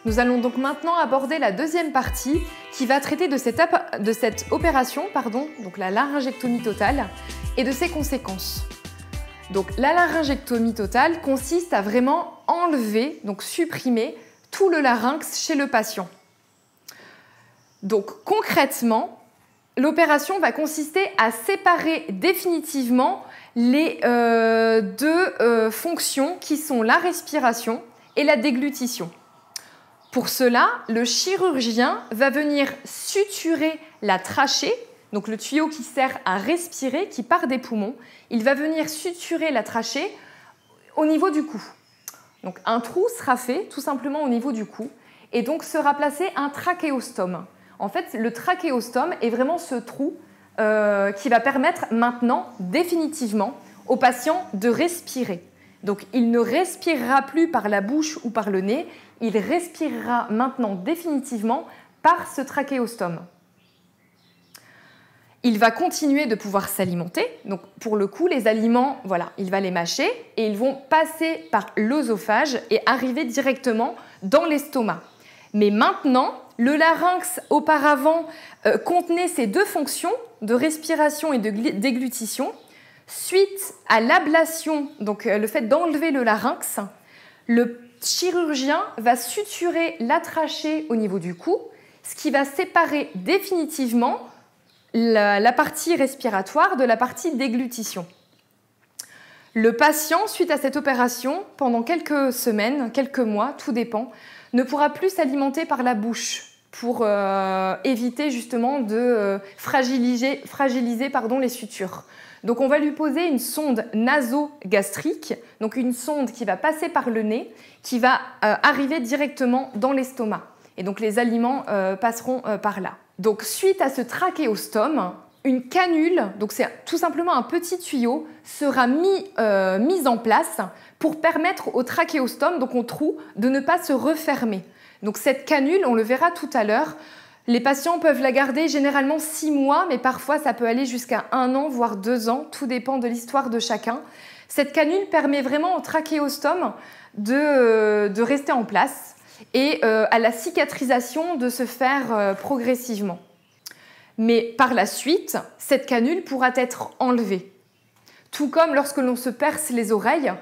Nous allons donc maintenant aborder la deuxième partie qui va traiter de cette opération, donc la laryngectomie totale, et de ses conséquences. Donc la laryngectomie totale consiste à vraiment enlever, donc supprimer, tout le larynx chez le patient. Donc concrètement, l'opération va consister à séparer définitivement les deux fonctions qui sont la respiration et la déglutition. Pour cela, le chirurgien va venir suturer la trachée, donc le tuyau qui sert à respirer, qui part des poumons. Il va venir suturer la trachée au niveau du cou. Donc un trou sera fait tout simplement au niveau du cou et donc sera placé un trachéostome. En fait, le trachéostome est vraiment ce trou qui va permettre maintenant définitivement au patient de respirer. Donc il ne respirera plus par la bouche ou par le nez, il respirera maintenant définitivement par ce trachéostome. Il va continuer de pouvoir s'alimenter. Donc pour le coup, les aliments, voilà, il va les mâcher et ils vont passer par l'œsophage et arriver directement dans l'estomac. Mais maintenant, le larynx auparavant contenait ces deux fonctions de respiration et de déglutition. Suite à l'ablation, donc le fait d'enlever le larynx, le chirurgien va suturer la trachée au niveau du cou, ce qui va séparer définitivement la partie respiratoire de la partie déglutition. Le patient, suite à cette opération, pendant quelques semaines, quelques mois, tout dépend, ne pourra plus s'alimenter par la bouche pour éviter justement de fragiliser les sutures. Donc on va lui poser une sonde nasogastrique, donc une sonde qui va passer par le nez, qui va arriver directement dans l'estomac. Et donc les aliments passeront par là. Donc suite à ce trachéostome, une canule, donc c'est tout simplement un petit tuyau, sera mise en place pour permettre au trachéostome, donc au trou, de ne pas se refermer. Donc cette canule, on le verra tout à l'heure, les patients peuvent la garder généralement 6 mois, mais parfois ça peut aller jusqu'à 1 an, voire 2 ans, tout dépend de l'histoire de chacun. Cette canule permet vraiment au trachéostome de rester en place et à la cicatrisation de se faire progressivement. Mais par la suite, cette canule pourra être enlevée. Tout comme lorsque l'on se perce les oreilles,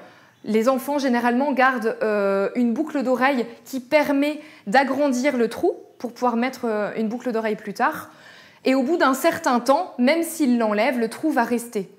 les enfants généralement gardent une boucle d'oreille qui permet d'agrandir le trou pour pouvoir mettre une boucle d'oreille plus tard. Et au bout d'un certain temps, même s'ils l'enlèvent, le trou va rester.